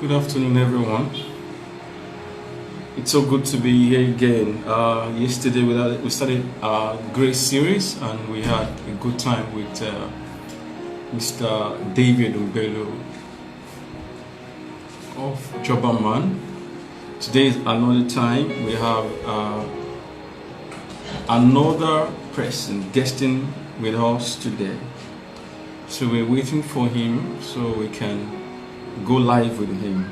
Good afternoon, everyone. It's so good to be here again. Yesterday we started a great series and we had a good time with Mr. David Ubelo of Joberman. Today is another time. We have another person guesting with us today. So we're waiting for him so we can go live with him.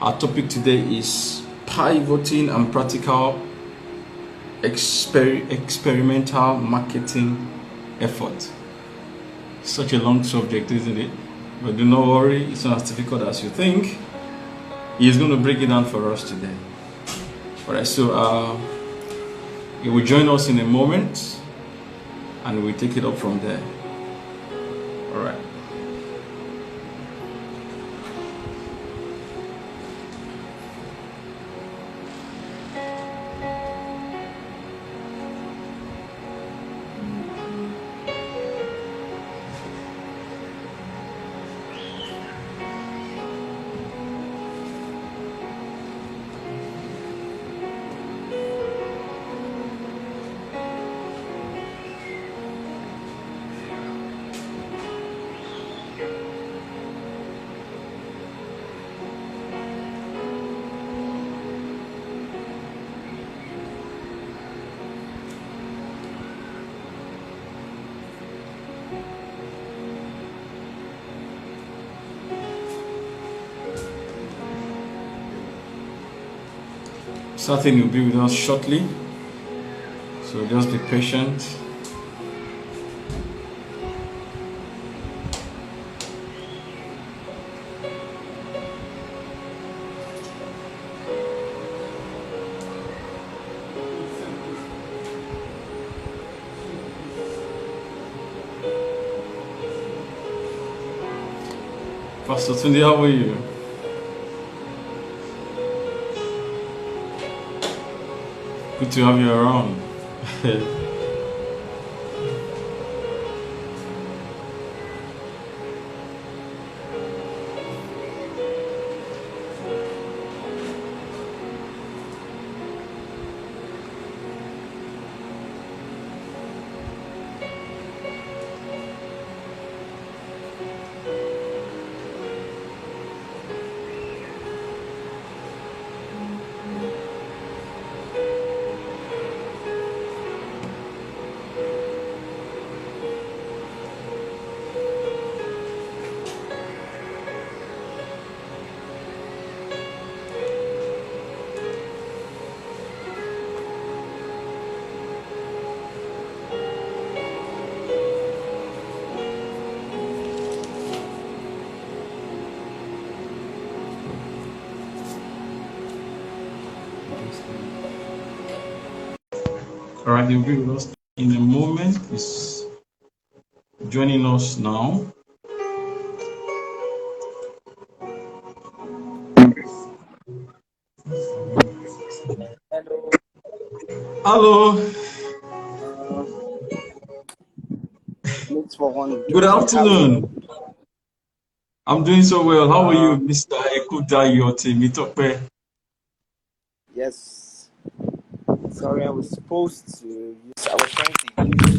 Our topic today is pivoting and practical experimental marketing effort. Such a long subject, isn't it? But do not worry, it's not as difficult as you think. He's going to break it down for us today. Alright, so he will join us in a moment and we'll take it up from there. Alright. Something will be with us shortly, so just be patient. Pastor Tunde, how are you? Good to have you around. All right, he'll be with us in a moment. He's joining us now. Hello. Good afternoon. I'm doing so well. How are you, Mr. Ekundayo Temitope? Yes. Sorry, I was supposed to use. I was trying to use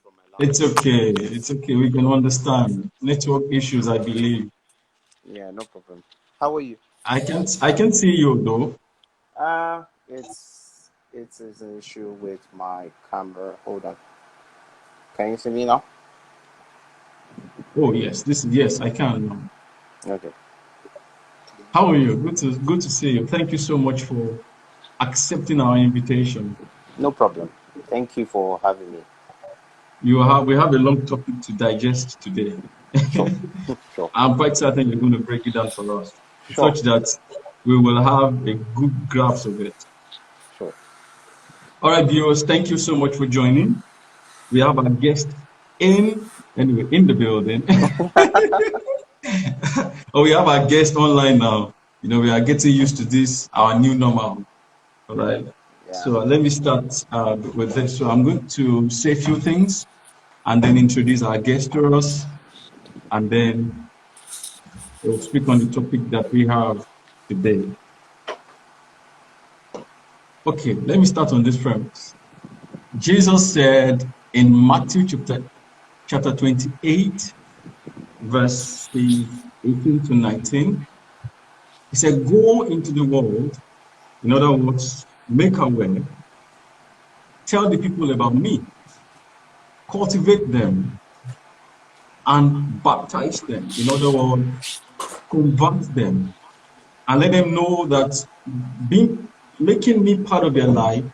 from my laptop. It's okay. It's okay. We can understand. Network issues, I believe. Yeah, no problem. How are you? I can see you though. It's an issue with my camera. Hold on. Can you see me now? Oh yes, yes, I can now. Okay. How are you? Good to see you. Thank you so much for accepting our invitation. No problem. Thank you for having me. We have a long topic to digest today. Sure. Sure. I'm quite certain you're going to break it down for us, Sure. such that we will have a good grasp of it. Sure. All right, viewers, thank you so much for joining. We have our guest in the building. Oh, we have our guest online now. We are getting used to this, our new normal. All right. Yeah. So let me start with this. So I'm going to say a few things and then introduce our guest to us, and then we'll speak on the topic that we have today. Okay, let me start on this premise. Jesus said in Matthew chapter 28, verses 18 to 19, he said, "Go into the world, in other words, make aware, tell the people about me, cultivate them, and baptize them. In other words, convert them, and let them know that making me part of their life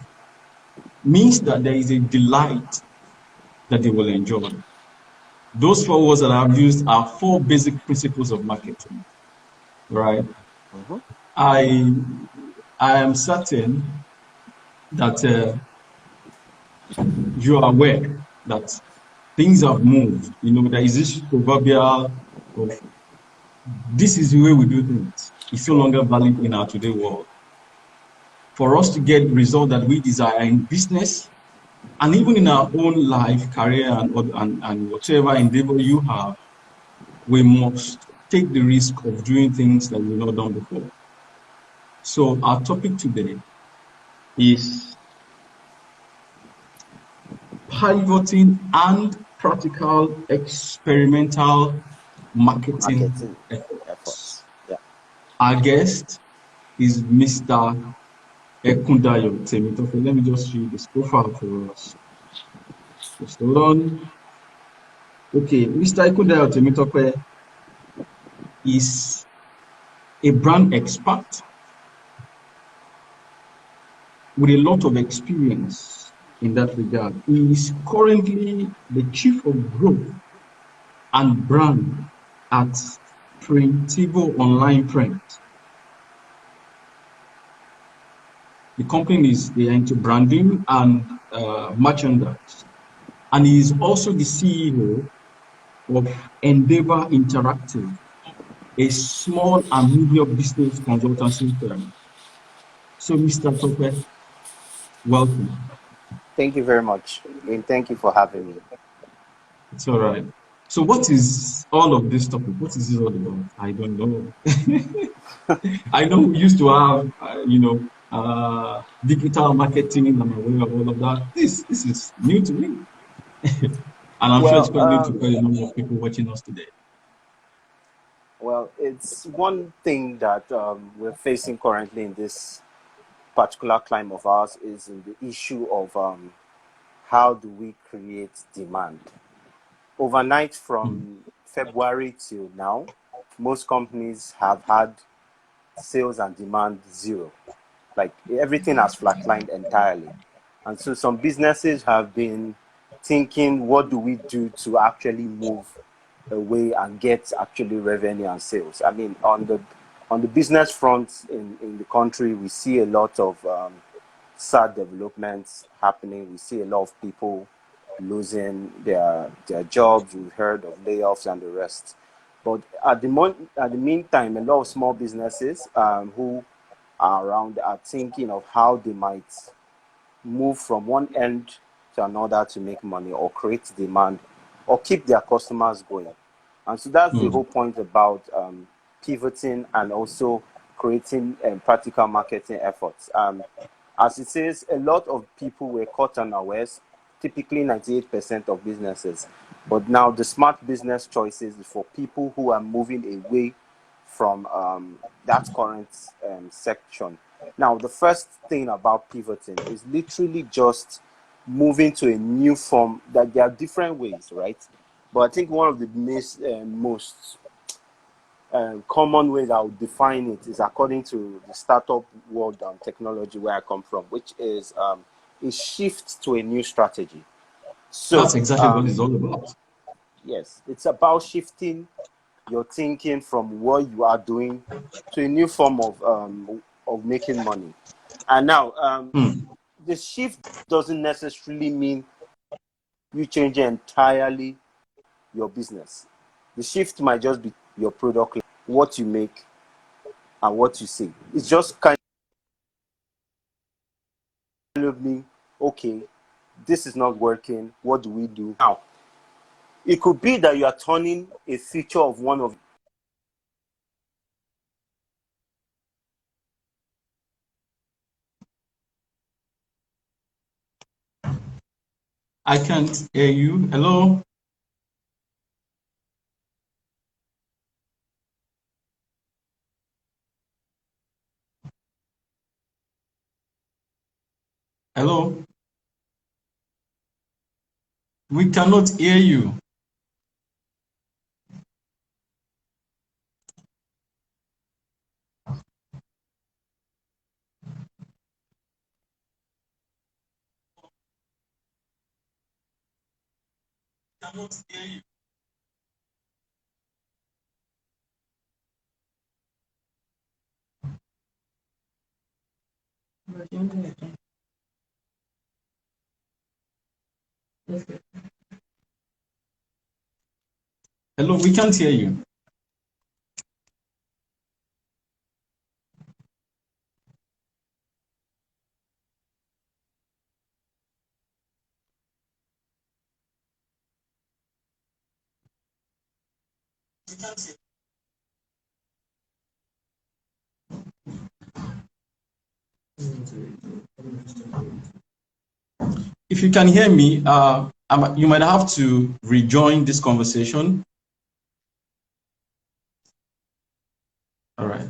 means that there is a delight that they will enjoy." Those 4 words that I've used are 4 basic principles of marketing, right? Mm-hmm. I I am certain that you are aware that things have moved. There is this proverbial of this is the way we do things. It's no longer valid in our today world. For us to get results that we desire in business and even in our own life, career, and whatever endeavor you have, we must take the risk of doing things that we've not done before. So our topic today is pivoting and practical experimental marketing Marketing efforts. efforts. Yeah. Our guest is Mr. Ekundayo Temitope. Let me just read this profile for us. Just hold on. Okay, Mr. Ekundayo Temitope is a brand expert with a lot of experience in that regard. He is currently the Chief of Growth and Brand at Printivo Online Print. The company they are into branding and merchandise. And he is also the CEO of Endeavor Interactive, a small and medium business consultancy firm. So, Mr. Tope, welcome. Thank you very much. And thank you for having me. It's all right. So, what is all of this topic? What is this all about? I don't know. I know we used to have, digital marketing, and I'm aware of all of that. This is new to me. And I'm sure it's Well, quite new to quite a number of people watching us today. well, it's one thing that we're facing currently in this particular climb of ours is in the issue of how do we create demand. Overnight Mm, from February till now, most companies have had sales and demand zero. Like everything has flatlined entirely. And so some businesses have been thinking, what do we do to actually move away and get actually revenue and sales? I mean, on the business front in the country, we see a lot of sad developments happening. We see a lot of people losing their jobs. We've heard of layoffs and the rest. But at the meantime, a lot of small businesses who are around are thinking of how they might move from one end to another to make money or create demand or keep their customers going. And so that's the whole mm, point about pivoting and also creating practical marketing efforts. As it says, a lot of people were caught unawares, typically 98% of businesses. But now the smart business choices is for people who are moving away from that current section. Now, the first thing about pivoting is literally just moving to a new form. That there are different ways, right? But I think one of the most common way that I would define it is according to the startup world and technology where I come from, which is a shift to a new strategy. That's So, exactly what it's all about. yes, it's about shifting your thinking from what you are doing to a new form of making money. And now, the shift doesn't necessarily mean you change entirely your business. The shift might just be your product, what you make, and what you say. It's just kind of me, okay, this is not working. What do we do now? It could be that you are turning a feature of one of. I can't hear you. Hello? Hello? We cannot hear you. Cannot hear you. Hello, we can't hear you. If you can hear me, you might have to rejoin this conversation. All right.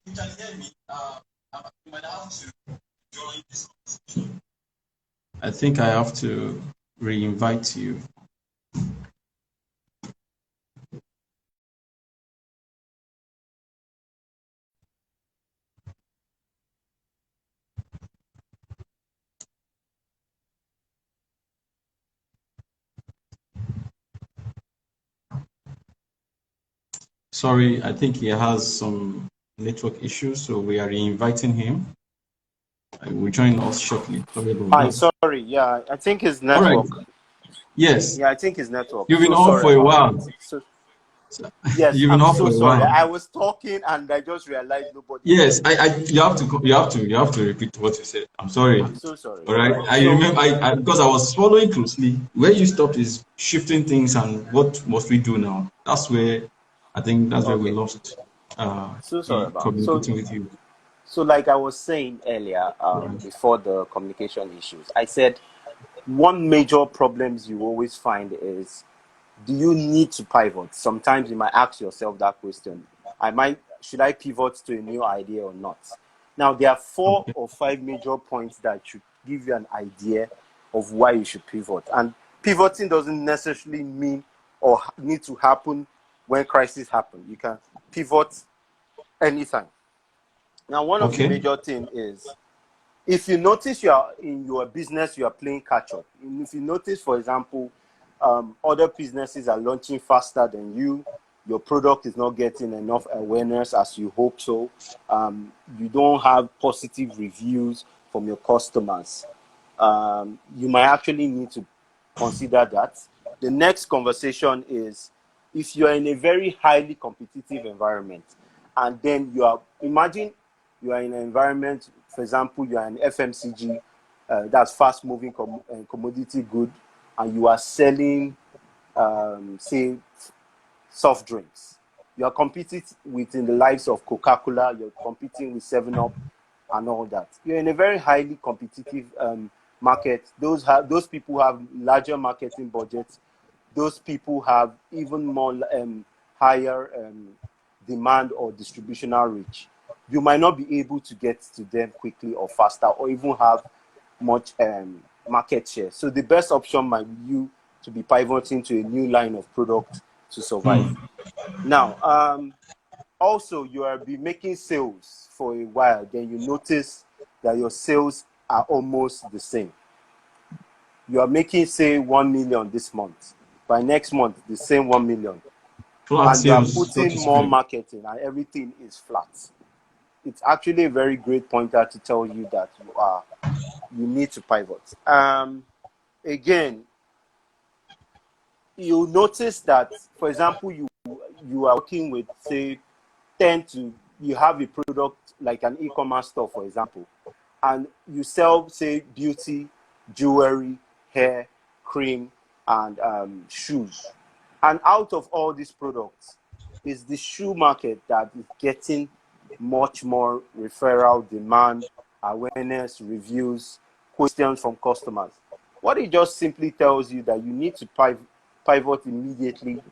You can hear me. You might have to join this conversation. I think I have to re-invite you. Sorry, I think he has some network issues, so we are re-inviting him. He will join us shortly. Sorry about Hi, that. sorry. Yeah, I think his All right. network. Yes, Yeah, I think his network. you've been So on sorry for a about that. while. So yes, You've been I'm on so for a sorry. while. I was talking and I just realized nobody was Yes, talking. you have to repeat what you said. I'm sorry. I'm so sorry. All right. I So remember, because I was following closely. Where you stopped is shifting things, and what must we do now? I think that's where we okay. lost So sorry in about. communicating with you. So like I was saying earlier, Right. before the communication issues, I said one major problems you always find is, do you need to pivot? Sometimes you might ask yourself that question. Should I pivot to a new idea or not? Now there are 4 or 5 major points that should give you an idea of why you should pivot. And pivoting doesn't necessarily mean or need to happen when crises happen. You can pivot anytime. Now one of the Okay. major things is, if you notice you are in your business, you are playing catch up. If you notice, for example, other businesses are launching faster than you, your product is not getting enough awareness as you hope so, you don't have positive reviews from your customers, you might actually need to consider that. The next conversation is, if you are in a very highly competitive environment, and then imagine you are in an environment, for example, you are in FMCG, that's fast moving commodity good, and you are selling, say, soft drinks. You are competing within the likes of Coca-Cola, you're competing with 7-Up and all that. You're in a very highly competitive market. Those people have larger marketing budgets. Those people have even more higher demand or distributional reach. You might not be able to get to them quickly or faster, or even have much market share. So the best option might be you to be pivoting to a new line of product to survive. Now, also you are be making sales for a while, then you notice that your sales are almost the same. You are making, say, 1 million this month. By next month, the same 1 million. Flat And you are sales, so to putting more speak. marketing and everything is flat. It's actually a very great pointer to tell you that you need to pivot. Again, you'll notice that, for example, you are working with, say, you have a product like an e-commerce store, for example, and you sell, say, beauty, jewelry, hair, cream, and shoes. And out of all these products, is the shoe market that is getting much more referral demand, awareness, reviews, questions from customers. What it just simply tells you that you need to pivot immediately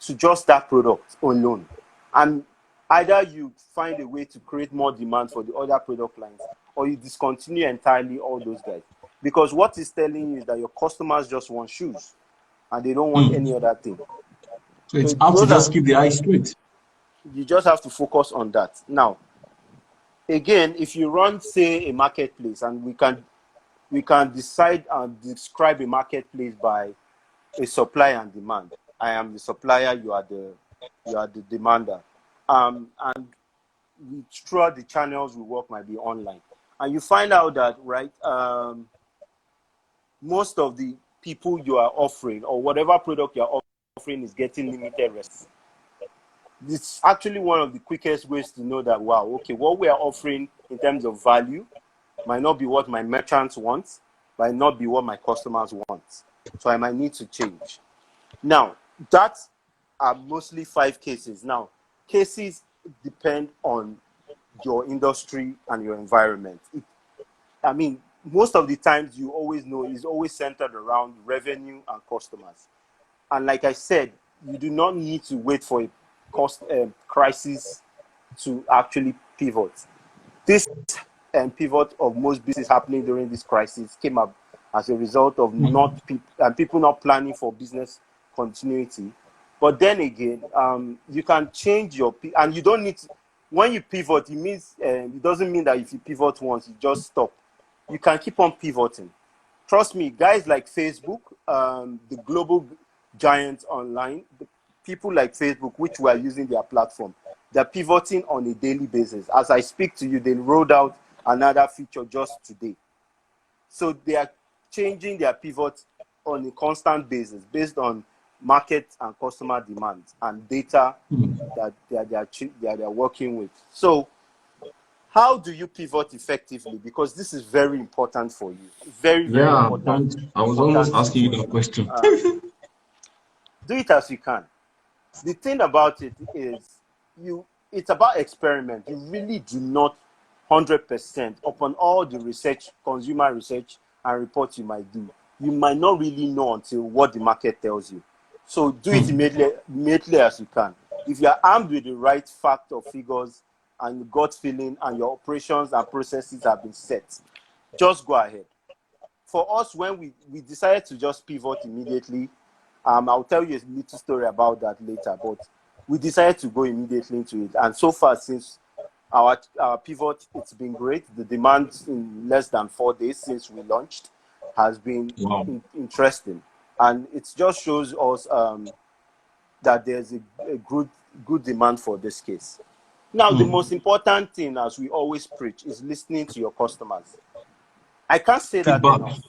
to just that product alone. And either you find a way to create more demand for the other product lines, or you discontinue entirely all those guys. Because what it's telling you is that your customers just want shoes and they don't want any other thing. So it's So how to those are, just keep the eye straight. you just have to focus on that. Now, again, if you run, say, a marketplace, and we can decide and describe a marketplace by a supply and demand. I am the supplier, you are the demander. And throughout the channels we work might be online. And you find out that, right, most of the people you are offering, or whatever product you are offering, is getting limited response. It's actually one of the quickest ways to know that, wow, okay, what we are offering in terms of value might not be what my merchants want, might not be what my customers want. So I might need to change. Now, that are mostly 5 cases. Now, cases depend on your industry and your environment. Most of the times you always know is always centered around revenue and customers. And like I said, you do not need to wait for a crisis to actually pivot. This pivot of most business happening during this crisis came up as a result of people not planning for business continuity. But then again, you can change and you don't need to. When you pivot, it doesn't mean that if you pivot once, you just stop. You can keep on pivoting. Trust me, guys like Facebook, the global giants online, the people like Facebook, which were using their platform, they're pivoting on a daily basis. As I speak to you, they rolled out another feature just today. So they are changing their pivot on a constant basis based on market and customer demands and data that they are working with. So how do you pivot effectively? Because this is very important for you. Very, very Yeah, important, point. I was almost important asking you that situation. question. Do it as you can. The thing about it is it's about experiment. You really do not 100% upon all the research, consumer research and reports you might do. You might not really know until what the market tells you. So do it immediately as you can. If you are armed with the right fact or figures and gut feeling and your operations and processes have been set, just go ahead. For us, when we decided to just pivot immediately, I'll tell you a little story about that later, but we decided to go immediately into it. And so far, since our pivot, it's been great. The demand in less than 4 days since we launched has been Wow. interesting. And it just shows us that there's a good demand for this case. Now, the most important thing, as we always preach, is listening to your customers. I can't say that Feedback. enough,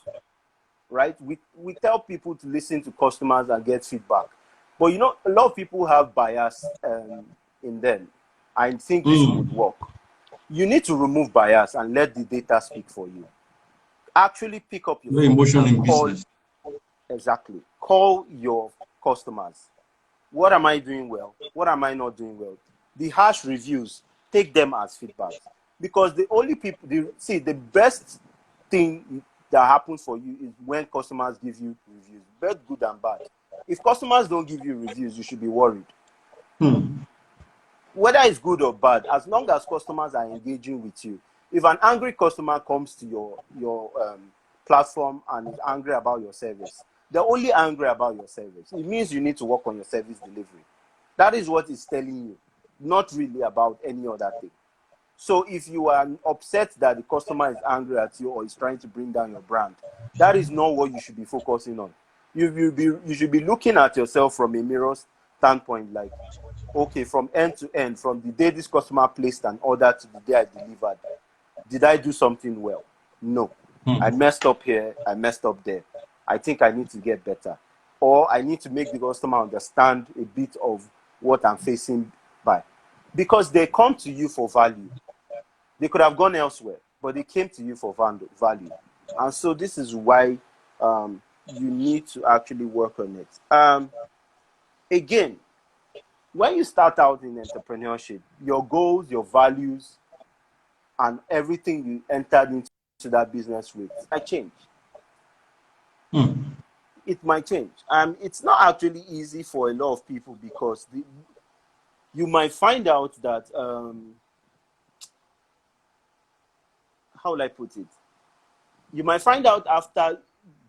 right? We tell people to listen to customers and get feedback. But a lot of people have bias in them. I think this would work. You need to remove bias and let the data speak for you. Actually pick up your No phone emotion and in call. business. Exactly. Call your customers. What am I doing well? What am I not doing well? The harsh reviews, take them as feedback. Because the only people, the best thing that happens for you is when customers give you reviews, both good and bad. If customers don't give you reviews, you should be worried. Whether it's good or bad, as long as customers are engaging with you. If an angry customer comes to your platform and is angry about your service, they're only angry about your service. It means you need to work on your service delivery. That is what it's telling you, not really about any other thing. So if you are upset that the customer is angry at you or is trying to bring down your brand, that is not what you should be focusing on. You should be looking at yourself from a mirror standpoint, like, okay, from end to end, from the day this customer placed an order to the day I delivered, did I do something well? No. I messed up here, I messed up there. I think I need to get better. Or I need to make the customer understand a bit of what I'm facing by. Because they come to you for value. They could have gone elsewhere, but they came to you for value. And so this is why you need to actually work on it. Again, when you start out in entrepreneurship, your goals, your values, and everything you entered into that business with might change. It might change. It's not actually easy for a lot of people because you might find out that, how will I put it? You might find out after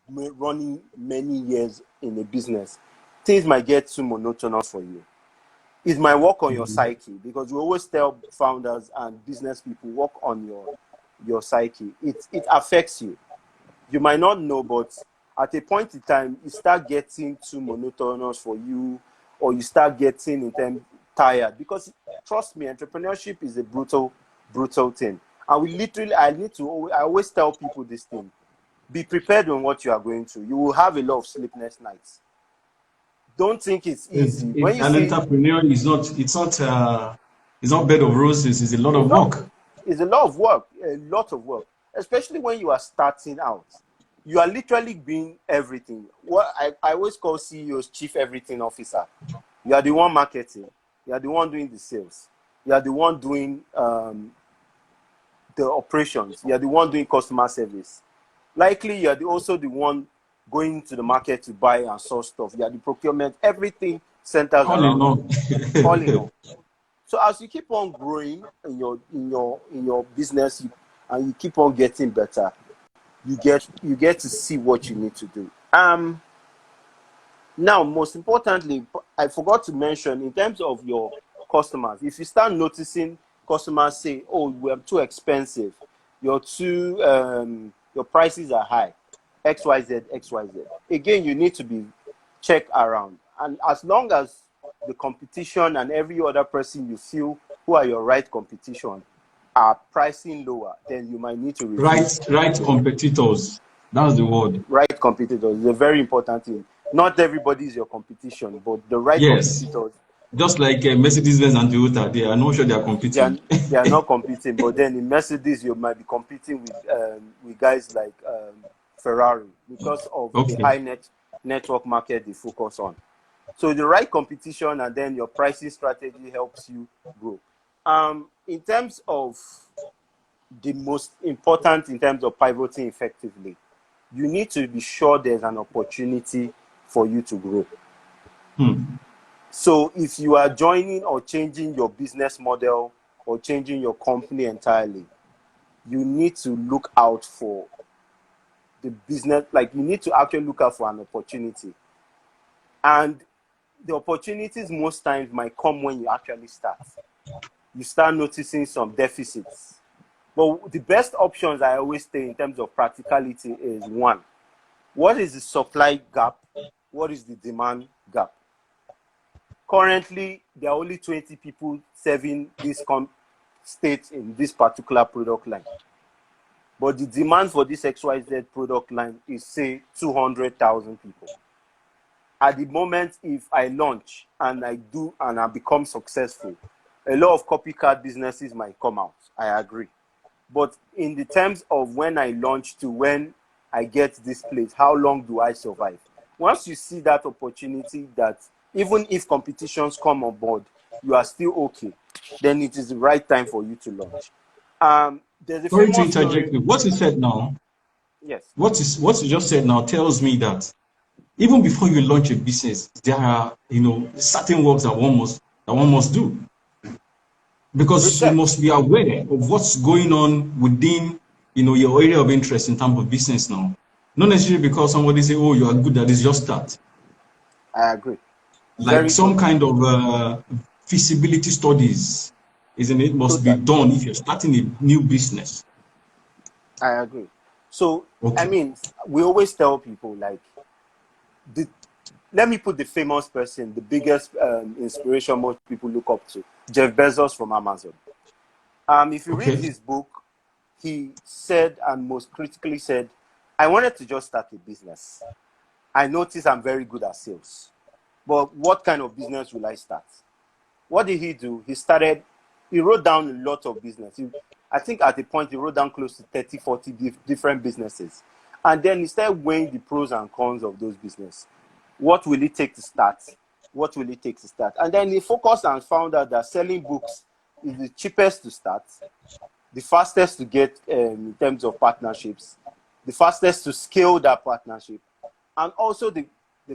running many years in a business, things might get too monotonous for you. It might work on your psyche, because we always tell founders and business people, work on your psyche. It affects you. You might not know, but at a point in time, you start getting too monotonous for you, or you start getting tired. Because trust me, entrepreneurship is a brutal thing. And I always tell people this thing: be prepared on what you are going through. You will have a lot of sleepless nights. Don't think it's easy. When you see entrepreneur it's not bed of roses. It's a lot of work. It's a lot of work, especially when you are starting out. You are literally being everything. What I always call CEOs chief everything officer. You are the one marketing. You are the one doing the sales. You are the one doing the operations. You are the one doing customer service. Likely, you are also the one going to the market to buy and source stuff. You are the procurement. Everything centers around you. All in all. So as you keep on growing in your business, and you keep on getting better, you get to see what you need to do. Now, most importantly, I forgot to mention, in terms of your customers, if you start noticing customers say, "Oh, we're too expensive. Your prices are high. XYZ." Again, you need to be checked around. And as long as the competition and every other person you feel who are your right competition are pricing lower, then you might need to review. Right competitors. That's the word. Right competitors is a very important thing. Not everybody is your competition, but the right competitors. Just like Mercedes-Benz and Toyota, they are not sure they are competing. They are not competing, but then in Mercedes, you might be competing with guys like Ferrari, because of the high network market they focus on. So the right competition, and then your pricing strategy helps you grow. In terms of the most important, in terms of pivoting effectively, you need to be sure there's an opportunity for you to grow. So if you are joining or changing your business model or changing your company entirely, you need to look out for the business, like you need to actually look out for an opportunity. And the opportunities most times might come when you actually start. You start noticing some deficits. But the best options, I always say, in terms of practicality is, one, what is the supply gap? What is the demand gap? Currently, there are only 20 people serving this state in this particular product line. But the demand for this XYZ product line is, say, 200,000 people. At the moment, if I launch and I become successful, a lot of copycat businesses might come out. I agree. But in the terms of when I launch to when I get this place, how long do I survive? Once you see that opportunity, that even if competitions come on board, you are still okay, then it is the right time for you to launch. There's a Sorry to famous interject story. you. What you said now, Yes. what you just said now tells me that even before you launch a business, there are certain works that one must do. Because Research. you must be aware of what's going on within your area of interest in terms of business now. Not necessarily because somebody say, "Oh, you are good at this," just start. I agree. Like Very some true. kind of feasibility studies, isn't it? Must be Totally. done if you're starting a new business. I agree. So, I Okay. mean, we always tell people like, the, let me put the famous person, the biggest inspiration most people look up to, Jeff Bezos from Amazon. If you read Okay. his book, he said, and most critically said, I wanted to just start a business. I noticed I'm very good at sales. But what kind of business will I start? What did he do? He wrote down a lot of business. I think at the point he wrote down close to 30, 40 different businesses. And then he started weighing the pros and cons of those businesses. What will it take to start? What will it take to start? And then he focused and found out that selling books is the cheapest to start, the fastest to get in terms of partnerships, the fastest to scale that partnership, and also the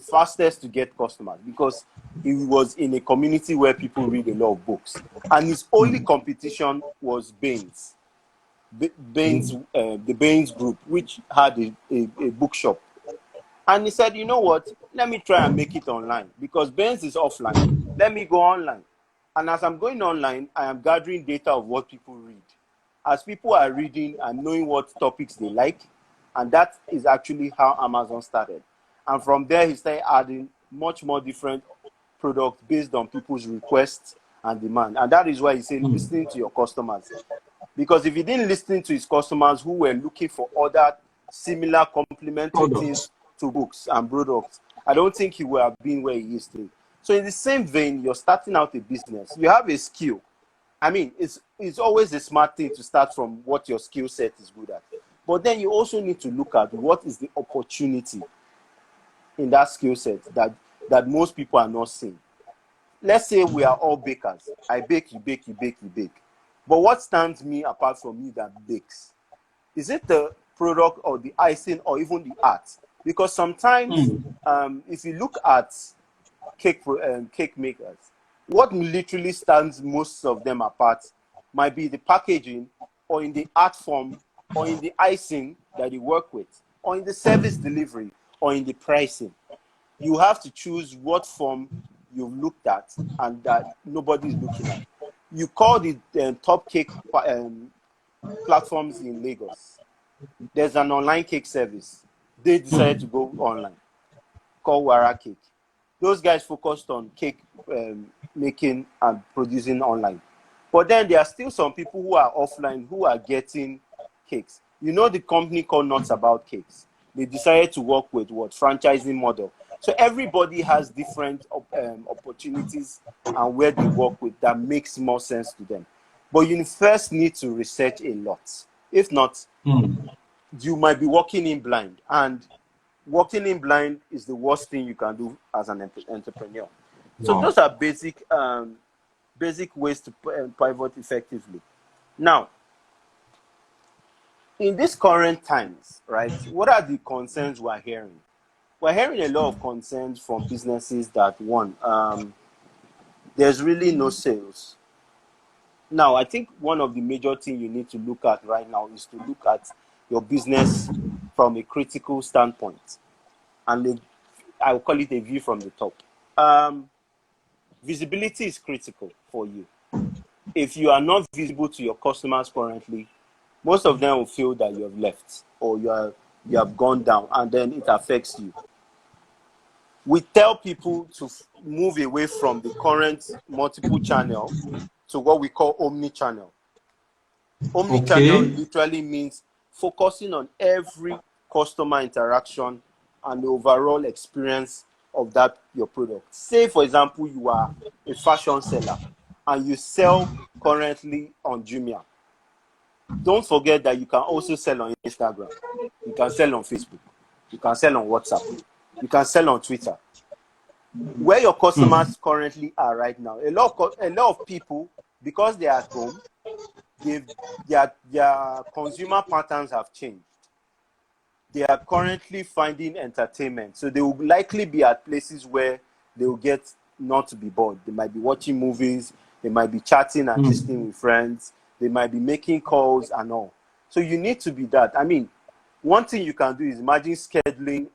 fastest to get customers because he was in a community where people read a lot of books. And his only competition was Baines. The Baines Group, which had a bookshop. And he said, you know what? Let me try and make it online because Baines is offline. Let me go online. And as I'm going online, I am gathering data of what people read. As people are reading and knowing what topics they like, and that is actually how Amazon started. And from there, he started adding much more different products based on people's requests and demand. And that is why he said, listening to your customers. Because if he didn't listen to his customers who were looking for other similar complementary Products. things to books and products, I don't think he would have been where he is today. So in the same vein, you're starting out a business. You have a skill. I mean, it's always a smart thing to start from what your skill set is good at. But then you also need to look at what is the opportunity in that skill set that most people are not seeing. Let's say we are all bakers. I bake, you bake, you bake, you bake. But what stands me apart from you that bakes? Is it the product or the icing or even the art? Because sometimes, if you look at cake makers, what literally stands most of them apart might be the packaging or in the art form or in the icing that you work with or in the service delivery or in the pricing. You have to choose what form you've looked at and that nobody is looking at. You call the top cake platforms in Lagos. There's an online cake service. They decided to go online, called Wara Cake. Those guys focused on cake making and producing online. But then there are still some people who are offline who are getting cakes. You know the company called Nuts About Cakes. They decided to work with what? Franchising model. So everybody has different opportunities and where they work with that makes more sense to them. But you first need to research a lot. If not, you might be walking in blind. And walking in blind is the worst thing you can do as an entrepreneur. So Wow. those are basic ways to pivot effectively. Now, in these current times, right, what are the concerns we're hearing? We're hearing a lot of concerns from businesses that, one, there's really no sales. Now, I think one of the major things you need to look at right now is to look at your business from a critical standpoint. And I will call it a view from the top. Um, Visibility is critical for you. If you are not visible to your customers currently, most of them will feel that you have left or you have gone down, and then it affects you. We tell people to move away from the current multiple channel to what we call omni-channel. Omni-channel Okay. literally means focusing on every customer interaction and the overall experience of that your product. Say, for example, you are a fashion seller and you sell currently on Jumia. Don't forget that you can also sell on Instagram. You can sell on Facebook. You can sell on WhatsApp. You can sell on Twitter. Where your customers currently are right now, a lot of people, because they are at home, their consumer patterns have changed. They are currently finding entertainment. So they will likely be at places where they will get not to be bored. They might be watching movies. They might be chatting and listening with friends. They might be making calls and all. So you need to be that. I mean, one thing you can do is imagine scheduling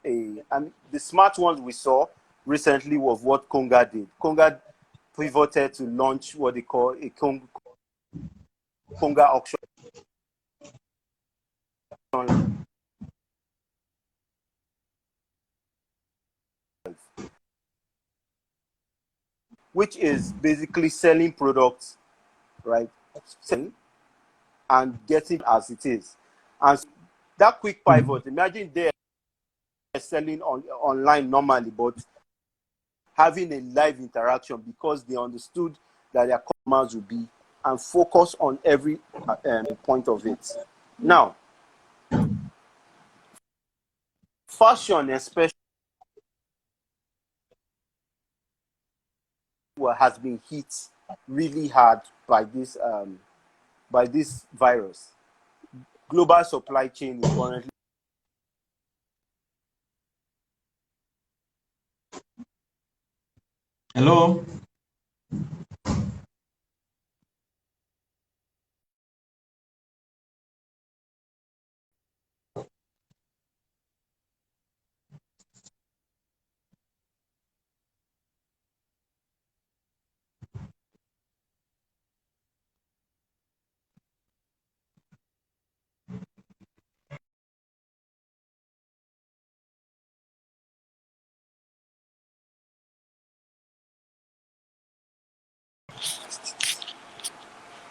and the smart ones we saw recently was what Konga did. Konga pivoted to launch what they call a Konga auction, which is basically selling products, right? Selling and getting as it is. And that quick pivot, imagine they're selling online normally, but having a live interaction because they understood that their customers would be and focus on every point of it. Now, fashion especially has been hit really hard by this virus. Global supply chain is currently Hello?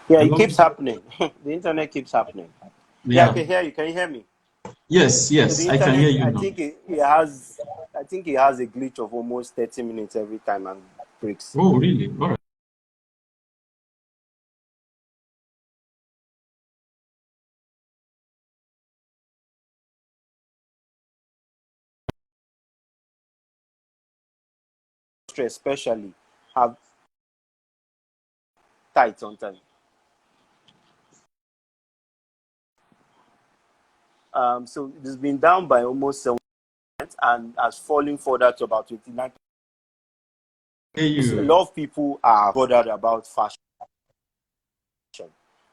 it Hello? keeps happening. The internet keeps happening. Yeah, I Yeah. can hear you. Can you hear me? Yes, So the yes, I can hear internet, you now. I think it has a glitch of almost 30 minutes every time and breaks. Oh, really? All right. Especially have tight on time. So it has been down by almost 7% and has fallen further to about 29%. Hear A you. lot of people are bothered about fashion.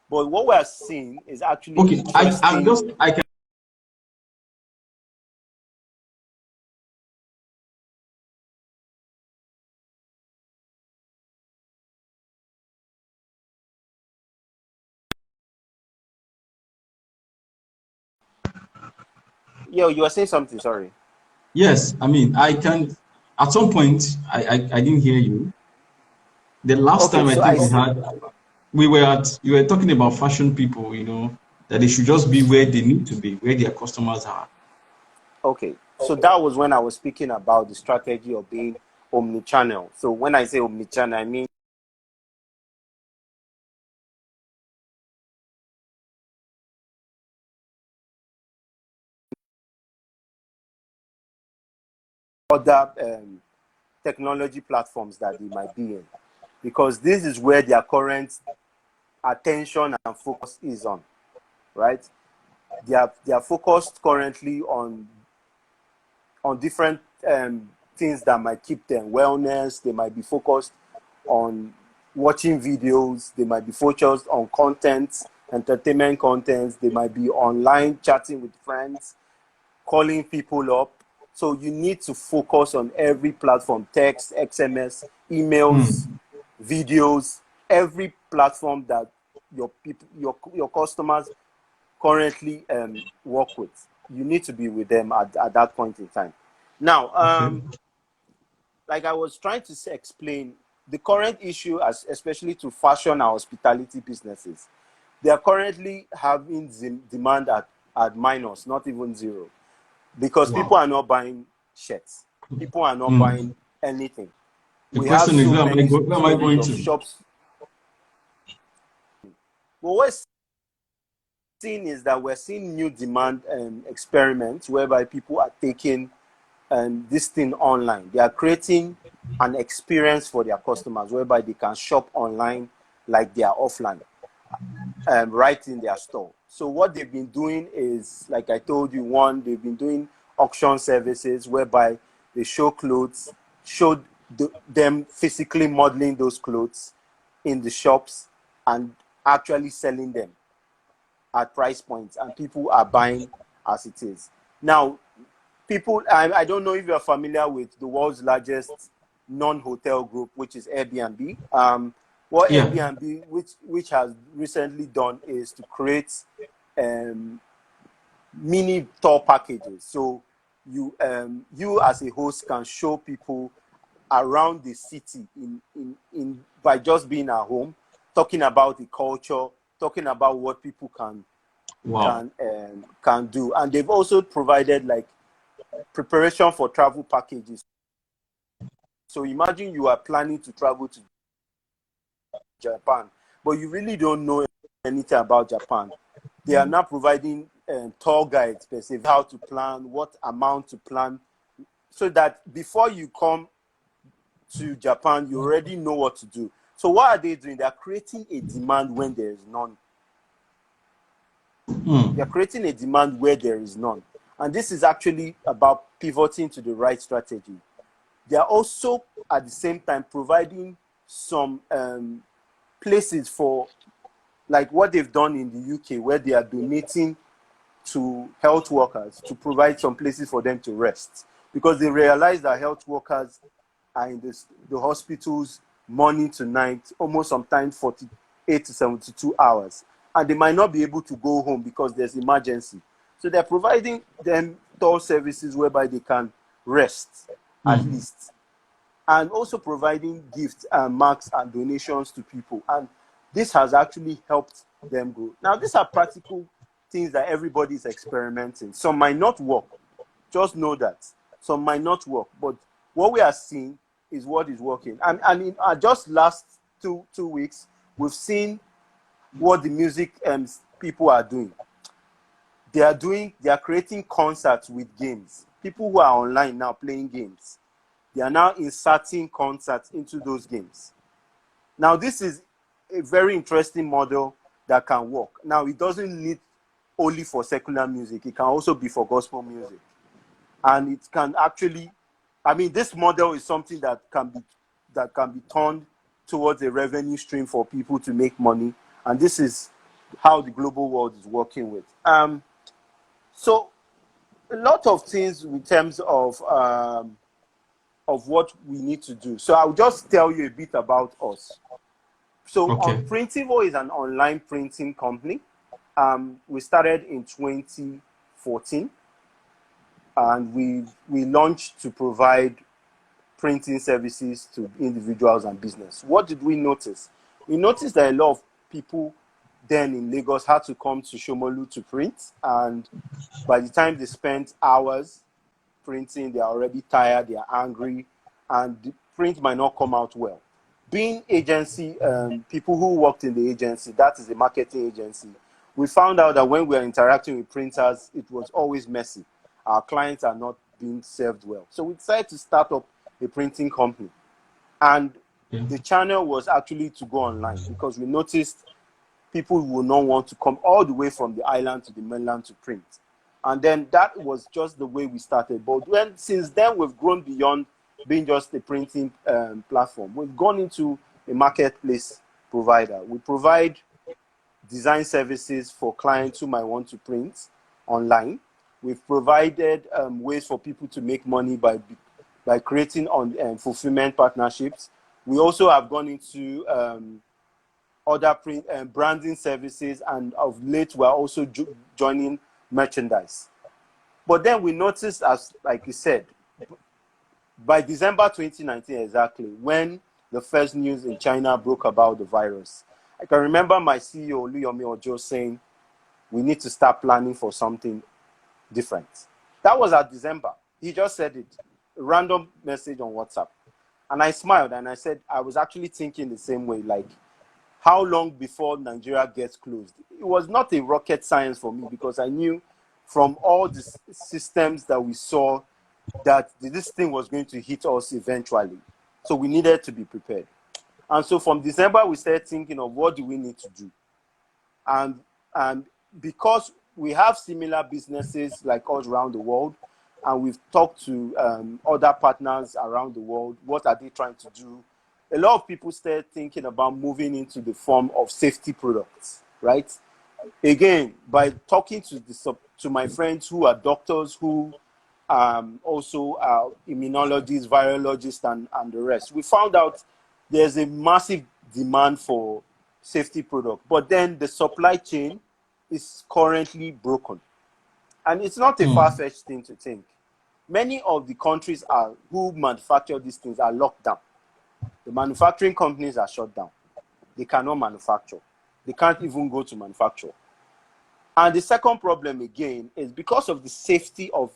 But what we're seeing is actually Okay, I'm interesting. just I can Yo, you were saying something, sorry. yes, I mean I can at some point I didn't hear you. The last Okay, time I so think we were at you were talking about fashion people, that they should just be where they need to be, where their customers are. okay. So that was when I was speaking about the strategy of being omni-channel. So when I say omni-channel, I mean other technology platforms that they might be in, because this is where their current attention and focus is on, right? They are focused currently on different things that might keep them wellness. They might be focused on watching videos. They might be focused on content, entertainment content. They might be online chatting with friends, calling people up. So you need to focus on every platform: text, XMS, emails, Hmm. videos, every platform that your people, your customers currently work with. You need to be with them at that point in time. Now, Okay. like I was trying to explain, the current issue, especially to fashion and hospitality businesses, they are currently having demand at minus, not even zero, because people Wow. are not buying shirts. People are not buying Hmm. anything. The We have question is so where am I many go where am I stories going of to? shops. But what we're seeing is that we're seeing new demand experiments whereby people are taking this thing online. They are creating an experience for their customers whereby they can shop online like they are offline, right in their store. So what they've been doing is, like I told you, one, they've been doing auction services whereby they show clothes, show them physically modeling those clothes in the shops and actually selling them at price points, and people are buying as it is. Now, people, I don't know if you're familiar with the world's largest non-hotel group, which is Airbnb. What Yeah. Airbnb, which has recently done, is to create mini tour packages. So you as a host can show people around the city in by just being at home, talking about the culture, talking about what people Wow. can do. And they've also provided like preparation for travel packages. So imagine you are planning to travel to Japan, but you really don't know anything about Japan. They are now providing tour guides, specifically how to plan, what amount to plan, so that before you come to Japan, you already know what to do. So what are they doing? They are creating a demand when there is none. They are creating a demand where there is none. And this is actually about pivoting to the right strategy. They are also, at the same time, providing some places for, like what they've done in the UK, where they are donating to health workers to provide some places for them to rest. Because they realize that health workers are in the hospitals morning to night, almost sometimes 48 to 72 hours. And they might not be able to go home because there's emergency. So they're providing them tour services whereby they can rest at least. And also providing gifts and marks and donations to people. And this has actually helped them grow. Now, these are practical things that everybody is experimenting. Some might not work. Just know that. Some might not work. But what we are seeing is what is working. And in just last two weeks, we've seen what the music people are doing. They are creating concerts with games. People who are online now playing games, they are now inserting concerts into those games. Now, this is a very interesting model that can work. Now, it doesn't need only for secular music. It can also be for gospel music. And it can actually, I mean, this model is something that can be turned towards a revenue stream for people to make money. And this is how the global world is working with. So a lot of things in terms of what we need to do. So I'll just tell you a bit about us. So Okay. Printivo is an online printing company. We started in 2014, and we launched to provide printing services to individuals and business. What did we notice? We noticed that a lot of people then in Lagos had to come to Shomolu to print, and by the time they spent hours printing, they are already tired, they are angry, and the print might not come out well. Being agency, people who worked in the agency, that is a marketing agency, we found out that when we are interacting with printers, it was always messy. Our clients are not being served well. So we decided to start up a printing company. And the channel was actually to go online, because we noticed people will not want to come all the way from the island to the mainland to print. And then that was just the way we started. But since then, we've grown beyond being just a printing platform. We've gone into a marketplace provider. We provide design services for clients who might want to print online. We've provided ways for people to make money by creating fulfillment partnerships. We also have gone into other print branding services, and of late we're also joining merchandise. But then we noticed, as like you said, by December 2019 exactly, when the first news in China broke about the virus, I can remember my CEO Oluyomi Ojo saying we need to start planning for something different. That was at December. He just said it, a random message on WhatsApp. And I smiled and I said, I was actually thinking the same way, like, how long before Nigeria gets closed? It was not a rocket science for me, because I knew from all the systems that we saw that this thing was going to hit us eventually. So we needed to be prepared. And so from December, we started thinking of what do we need to do. And because we have similar businesses like us around the world, and we've talked to other partners around the world, what are they trying to do? A lot of people started thinking about moving into the form of safety products, right? Again, by talking to to my friends who are doctors, who also are immunologists, virologists, and the rest. We found out there's a massive demand for safety products, but then the supply chain is currently broken. And it's not a far-fetched thing to think. Many of the countries who manufacture these things are locked down. The manufacturing companies are shut down. They cannot manufacture. They can't even go to manufacture. And the second problem again is because of the safety of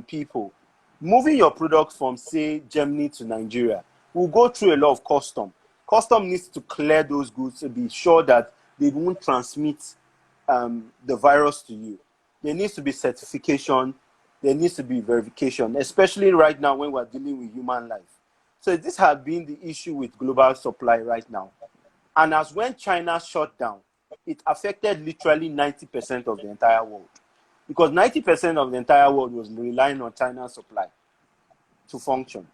people. Moving your product from, say, Germany to Nigeria will go through a lot of custom. Custom needs to clear those goods to be sure that they won't transmit the virus to you. There needs to be certification. There needs to be verification, especially right now when we're dealing with human life. So this has been the issue with global supply right now. And as when China shut down, it affected literally 90% of the entire world. Because 90% of the entire world was relying on China's supply to function.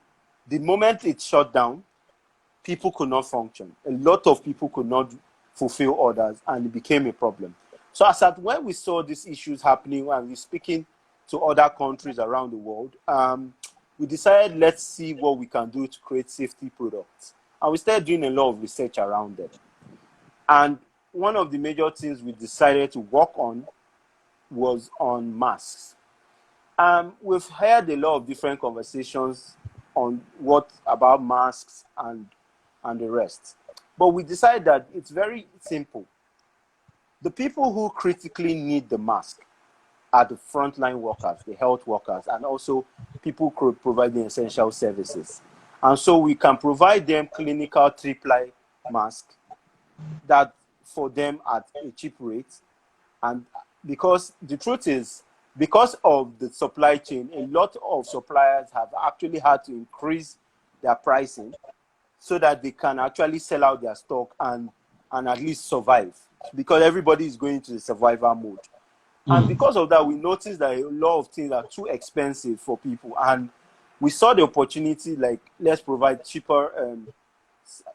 The moment it shut down, people could not function. A lot of people could not fulfill orders, and it became a problem. So as at when we saw these issues happening and we're speaking to other countries around the world, we decided, let's see what we can do to create safety products. And we started doing a lot of research around them. And one of the major things we decided to work on was on masks. We've had a lot of different conversations on what about masks and the rest. But we decided that it's very simple. The people who critically need the mask are the frontline workers, the health workers, and also people providing essential services. And so we can provide them clinical three-ply mask that for them at a cheap rate. And because the truth is, because of the supply chain, a lot of suppliers have actually had to increase their pricing so that they can actually sell out their stock and at least survive, because everybody is going to the survival mode. And because of that, we noticed that a lot of things are too expensive for people. And we saw the opportunity, like, let's provide cheaper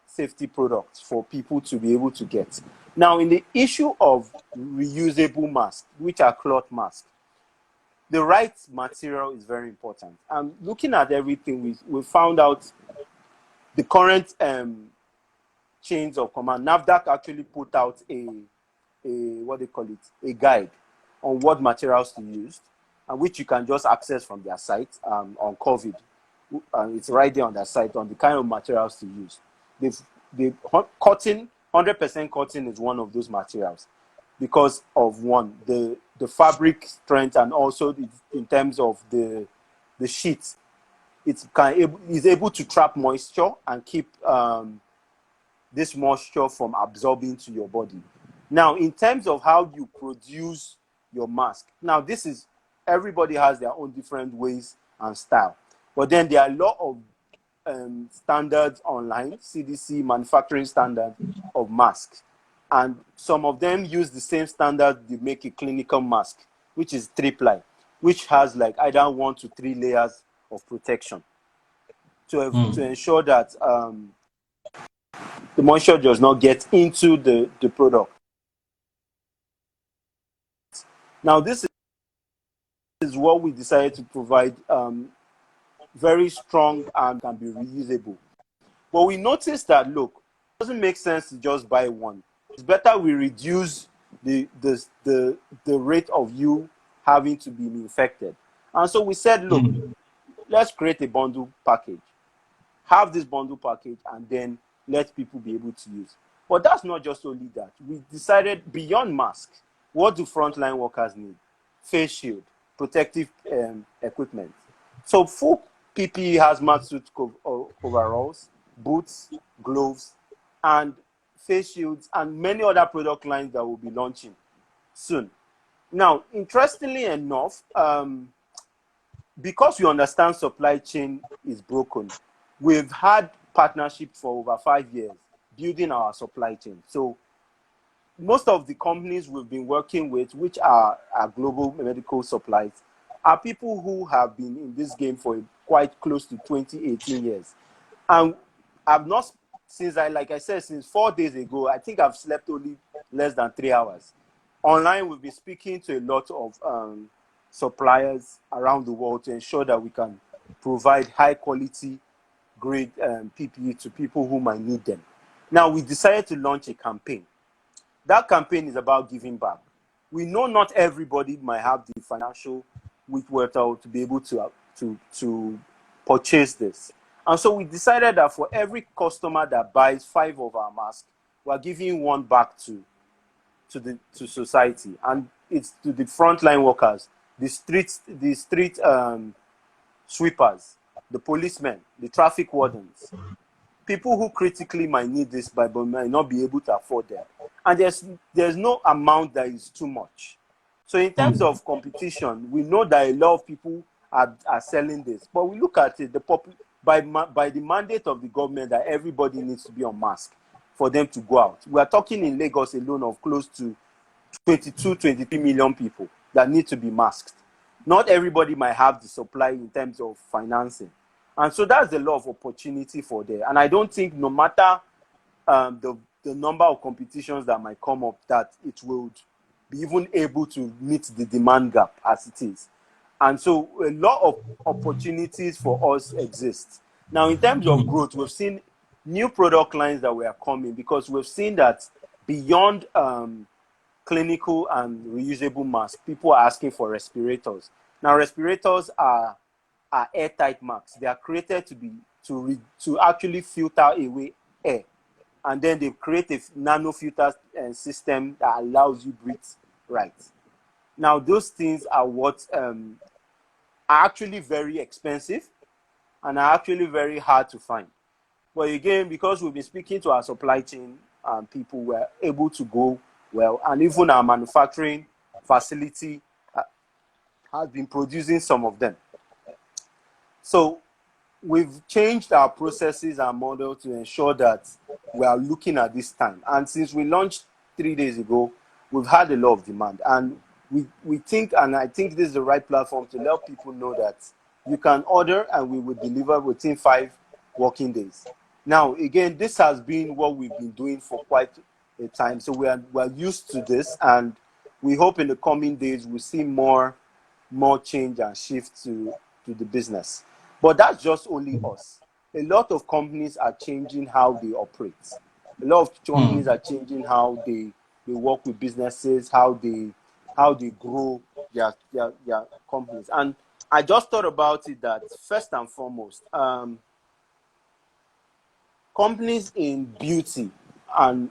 safety products for people to be able to get. Now, in the issue of reusable masks, which are cloth masks, the right material is very important. And looking at everything, we found out the current chains of command. NAFDAC actually put out a guide on what materials to use, and which you can just access from their site on COVID. It's right there on their site on the kind of materials to use. Cotton, 100% cotton is one of those materials because of the fabric strength, and also in terms of the sheet. It's able to trap moisture and keep this moisture from absorbing to your body. Now, in terms of how you produce your mask, now this is, everybody has their own different ways and style, but then there are a lot of standards online, CDC manufacturing standard of masks, and some of them use the same standard to make a clinical mask, which is three-ply, which has like either 1 to 3 layers of protection to ensure that the moisture does not get into the product. Now, this is what we decided to provide, very strong and can be reusable. But we noticed that, look, it doesn't make sense to just buy one. It's better we reduce the rate of you having to be infected. And so we said, look, let's create a bundle package. Have this bundle package and then let people be able to use. But that's not just only that. We decided beyond masks, what do frontline workers need? Face shield, protective equipment. So full PPE hazmat suit overalls, boots, gloves, and face shields, and many other product lines that will be launching soon. Now, interestingly enough, because we understand supply chain is broken, we've had partnership for over 5 years building our supply chain. So most of the companies we've been working with, which are global medical supplies, are people who have been in this game for quite close to 18 years. And I've not, since 4 days ago, I think I've slept only less than 3 hours. online, we've been speaking to a lot of suppliers around the world to ensure that we can provide high quality, grade PPE to people who might need them. Now, we decided to launch a campaign. That campaign is about giving back. We know not everybody might have the financial wherewithal to be able to purchase this. And so we decided that for every customer that buys 5 of our masks, we're giving 1 back to society, and it's to the frontline workers, the street sweepers, the policemen, the traffic wardens, people who critically might need this but might not be able to afford them. And there's no amount that is too much. So in terms of competition, we know that a lot of people are selling this, but we look at it by the mandate of the government that everybody needs to be on mask for them to go out. We are talking in Lagos alone of close to 22, 23 million people that need to be masked. Not everybody might have the supply in terms of financing. And so that's a lot of opportunity for there. And I don't think no matter the number of competitions that might come up, that it would be even able to meet the demand gap as it is. And so a lot of opportunities for us exist. Now, in terms of growth, we've seen new product lines that were coming, because we've seen that beyond clinical and reusable masks, people are asking for respirators. Now, respirators are airtight masks. They are created to actually filter away air, and then they create a nano filter system that allows you breathe right. Now, those things are what are actually very expensive and are actually very hard to find. But again, because we've been speaking to our supply chain people, were able to go well, and even our manufacturing facility has been producing some of them. So we've changed our processes and model to ensure that we are looking at this time. And since we launched 3 days ago, we've had a lot of demand. And we think, and I think this is the right platform to let people know that you can order and we will deliver within 5 working days. Now, again, this has been what we've been doing for quite a time. So we're used to this, and we hope in the coming days we'll see more change and shift to the business. But that's just only us. A lot of companies are changing how they operate. A lot of companies are changing how they work with businesses, how they grow their companies. And I just thought about it that first and foremost, companies in beauty and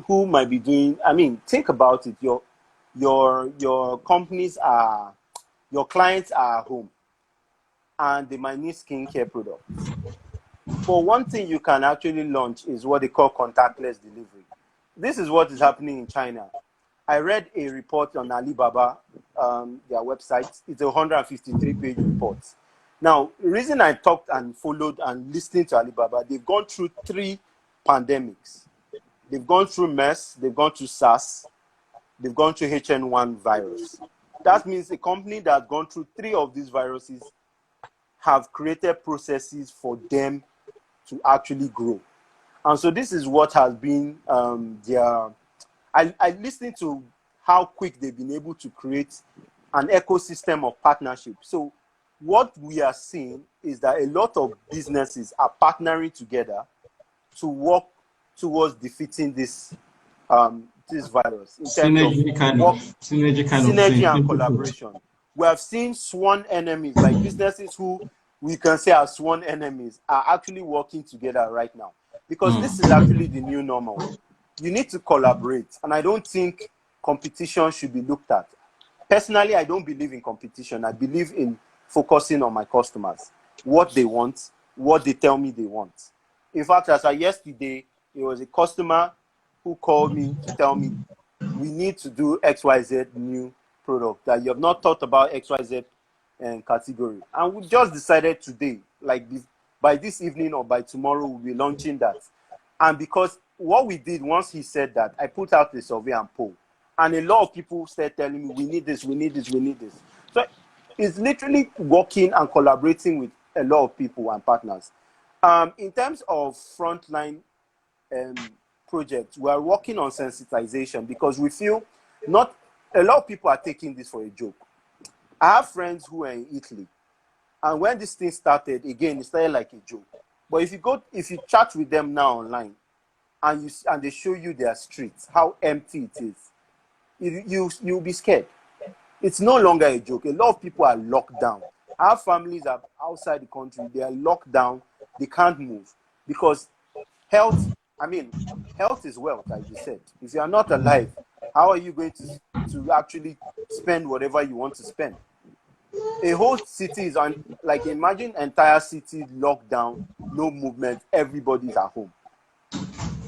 who might be doing, I mean, think about it. Your companies are, your clients are at home, and they might need skincare products. But one thing you can actually launch is what they call contactless delivery. This is what is happening in China. I read a report on Alibaba, their website. It's a 153-page report. Now, the reason I talked and followed and listened to Alibaba, they've gone through 3 pandemics. They've gone through MERS, they've gone through SARS, they've gone through HN1 virus. That means a company that's gone through 3 of these viruses have created processes for them to actually grow. And so this is what has been I listened to how quick they've been able to create an ecosystem of partnership. So what we are seeing is that a lot of businesses are partnering together to work towards defeating this virus in terms of synergy and collaboration. We have seen sworn enemies, like businesses who we can say are sworn enemies, are actually working together right now, because this is actually the new normal. You need to collaborate, and I don't think competition should be looked at. Personally, I don't believe in competition. I believe in focusing on my customers, what they want, what they tell me they want. In fact, as of yesterday, there was a customer who called me to tell me we need to do XYZ new product, that you have not thought about XYZ category. And we just decided today, like this, by this evening or by tomorrow, we'll be launching that. And because what we did, once he said that, I put out the survey and poll. And a lot of people started telling me, we need this, we need this, we need this. So it's literally working and collaborating with a lot of people and partners. In terms of frontline projects, we are working on sensitization, because we feel not a lot of people are taking this for a joke. I have friends who are in Italy, and when this thing started, again, it started like a joke. But if you chat with them now online, and they show you their streets, how empty it is, you'll be scared. It's no longer a joke. A lot of people are locked down. Our families are outside the country. They are locked down. They can't move because health. I mean, health is wealth, as you said. If you are not alive, how are you going to actually spend whatever you want to spend? A whole city is on, like, imagine entire city locked down, no movement, everybody's at home.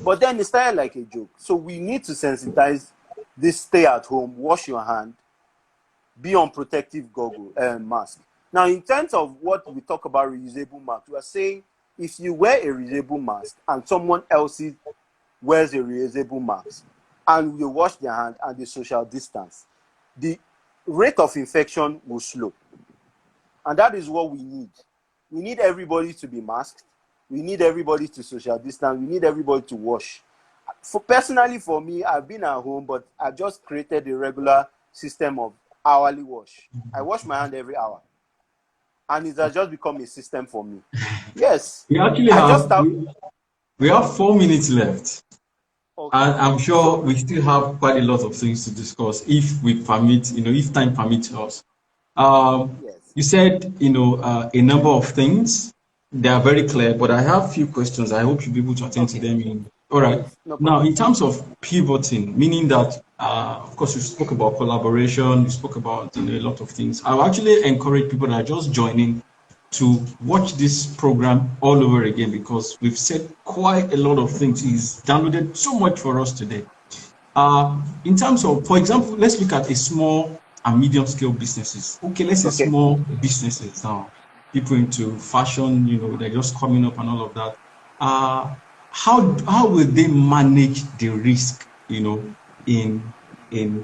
But then it started like a joke. So we need to sensitize this: stay at home, wash your hand, be on protective mask. Now, in terms of what we talk about reusable mask, we are saying if you wear a reusable mask and someone else wears a reusable mask and you wash their hand and the social distance, the rate of infection will slow. And that is what we need. We need everybody to be masked. We need everybody to social distance. We need everybody to wash. Personally, for me, I've been at home, but I've just created a regular system of hourly wash. I wash my hand every hour. And it has just become a system for me. Yes. We actually we have 4 minutes left. Okay. And I'm sure we still have quite a lot of things to discuss if we permit, if time permits us. Yes. You said, a number of things. They are very clear, but I have a few questions. I hope you'll be able to attend to them. All right. Yes, no Now, problem. in terms of pivoting, meaning that, of course, you spoke about collaboration, you spoke about a lot of things. I will actually encourage people that are just joining to watch this program all over again because we've said quite a lot of things. He's downloaded so much for us today. In terms of, for example, let's look at a small and medium scale businesses. Okay, let's say small businesses now. People into fashion, they're just coming up and all of that. How will they manage the risk, in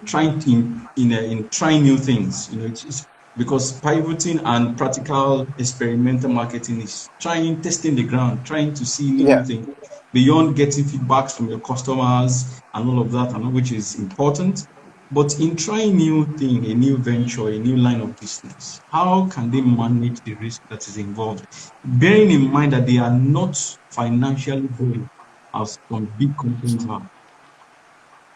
trying new things? It's because pivoting and practical experimental marketing is testing the ground, trying to see new things beyond getting feedbacks from your customers and all of that, and which is important. But in trying new thing, a new venture, a new line of business, how can they manage the risk that is involved? Bearing in mind that they are not financially growing as some big companies are.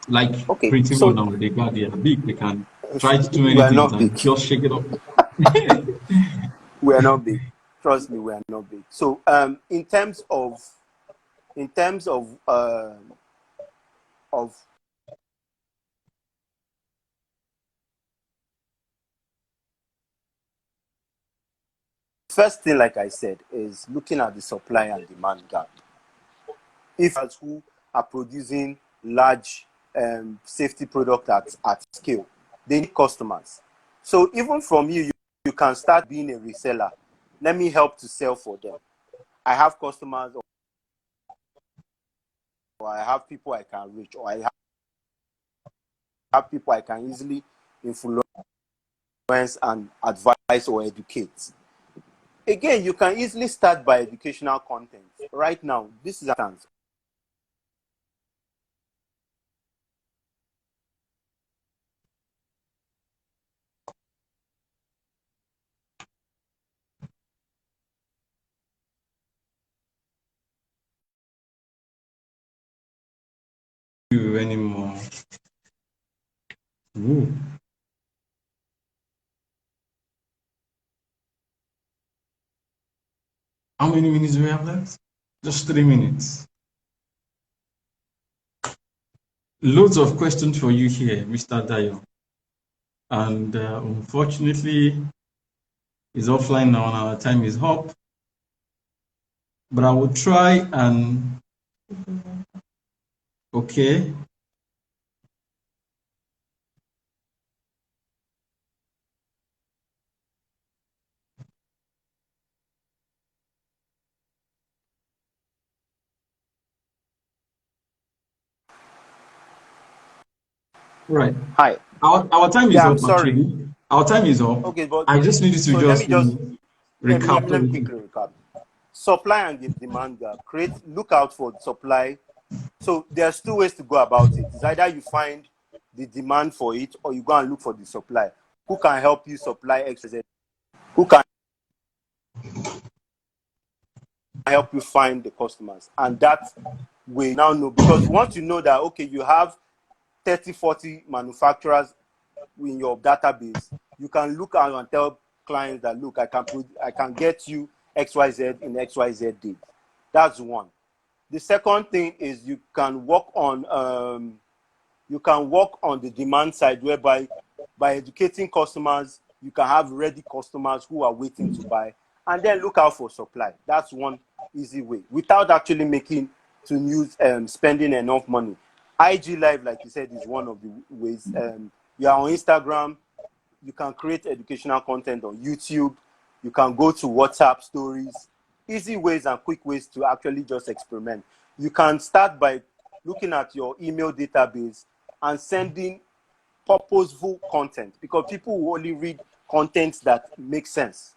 Like Printivo now, they are big, they can try too many things and just shake it up. We are not big. Trust me, we are not big. So in terms of first thing, like I said, is looking at the supply and demand gap. If who are producing large safety products at scale, they need customers. So even from you can start being a reseller. Let me help to sell for them. I have customers, or I have people I can reach, or I have people I can easily influence and advise or educate. Again, you can easily start by educational content. Right now, this is a chance. Anymore. Ooh. How many minutes do we have left? Just 3 minutes. Loads of questions for you here, Mr. Dayo. And unfortunately, it's offline now and our time is up. But I will try and... Okay. Right. Hi. Our time is up, sorry. actually. Our time is up. Okay, but I just needed to so just recap. recap. Let me quickly recap. Supply and demand gap. Look out for supply. So there's two ways to go about it. It's either you find the demand for it, or you go and look for the supply. Who can help you supply XYZ? Who can help you find the customers? And that way now know, because once you know that, okay, you have 30, 40 manufacturers in your database, you can look out and tell clients that, look, I can get you XYZ in XYZ date. That's one. The second thing is you can work on the demand side, whereby by educating customers, you can have ready customers who are waiting to buy, and then look out for supply. That's one easy way without actually spending enough money. IG Live, like you said, is one of the ways. You are on Instagram, you can create educational content on YouTube, you can go to WhatsApp stories. Easy ways and quick ways to actually just experiment. You can start by looking at your email database and sending purposeful content, because people will only read content that makes sense.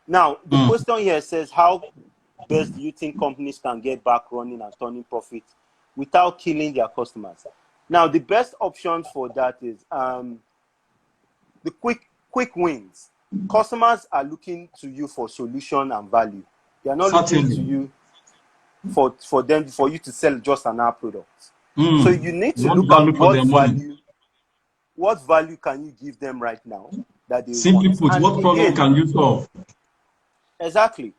Now, the question here says, how best do you think companies can get back running and turning profit without killing their customers? Now, the best option for that is the quick wins. Customers are looking to you for solution and value. They are not looking to you for you to sell just an app product. So you need to look at what value can you give them right now that they simply want. Put, and what problem can you solve? Exactly.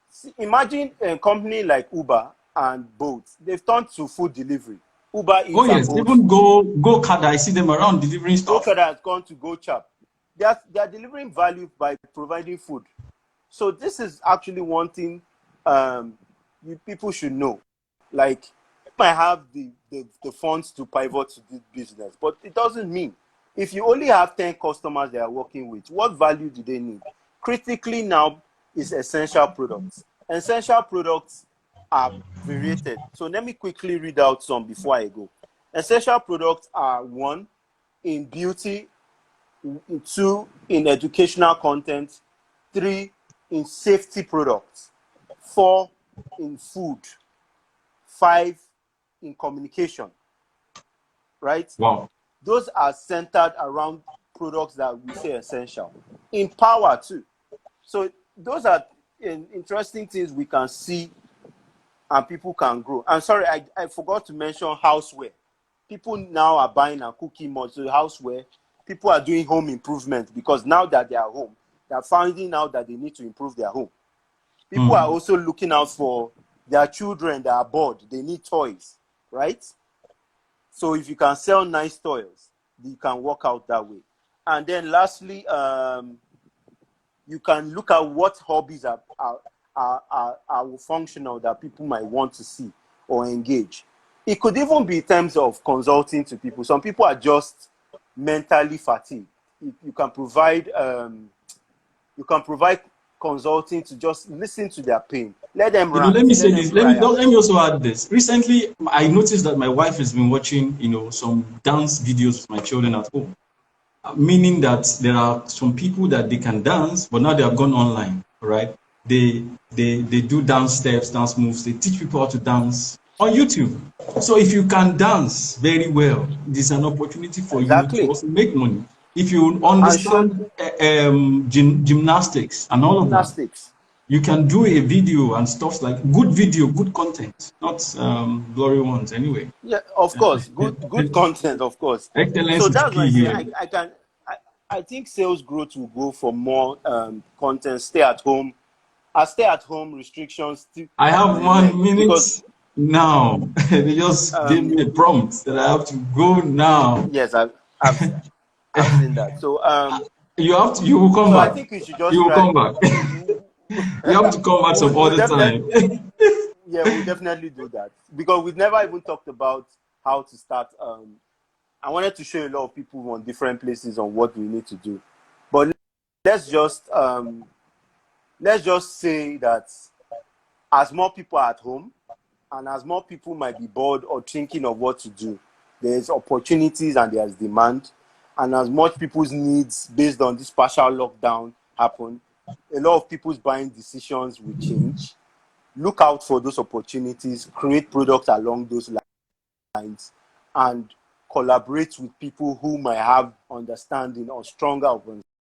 See, imagine a company like Uber and Bolt. They've turned to food delivery. Uber Eats and Bolt. Even Go-Kart, I see them around delivering stuff. Go-Kart has gone to Go-Chap. They are delivering value by providing food. So this is actually one thing people should know. Like, you might have the funds to pivot to this business, but it doesn't mean. If you only have 10 customers they are working with, what value do they need? Critically now is essential products. Essential products are varied. So let me quickly read out some before I go. Essential products are: 1, in beauty; 2, in educational content; 3, in safety products; 4, in food; 5, in communication. Right? Wow. Those are centered around products that we say essential. In power too. So those are interesting things we can see and people can grow. And sorry, I forgot to mention houseware. People now are buying and cooking more. So houseware, people are doing home improvement, because now that they are home, they are finding out that they need to improve their home. People are also looking out for their children that are bored. They need toys, right? So if you can sell nice toys, you can work out that way. And then lastly, you can look at what hobbies are functional that people might want to see or engage. It could even be in terms of consulting to people. Some people are just mentally fatigued. You can provide consulting to just listen to their pain. Let them rant. Let me say this. Let me also add this. Recently, I noticed that my wife has been watching, some dance videos with my children at home. Meaning that there are some people that they can dance, but now they have gone online, right? They do dance steps, dance moves. They teach people how to dance on YouTube. So if you can dance very well, this is an opportunity for you to also make money. If you understand gymnastics and all of that, you can do a video and stuff like good video, good content, not blurry ones anyway. Yeah, of course, good content, of course. Excellence so that's why is key here. I think sales growth will go for more content. Stay at home restrictions. I have 1 minute now. They just gave me a prompt that I have to go now. Yes, I've seen that. So you will come back. I think we should just you will come back. You have to come back some other time. Yeah, we'll definitely do that, because we've never even talked about how to start. I wanted to show a lot of people on different places on what we need to do, but let's just say that as more people are at home and as more people might be bored or thinking of what to do, there's opportunities and there's demand, and as much people's needs based on this partial lockdown happen, a lot of people's buying decisions will change. Look out for those opportunities, create products along those lines, and collaborate with people who might have understanding or stronger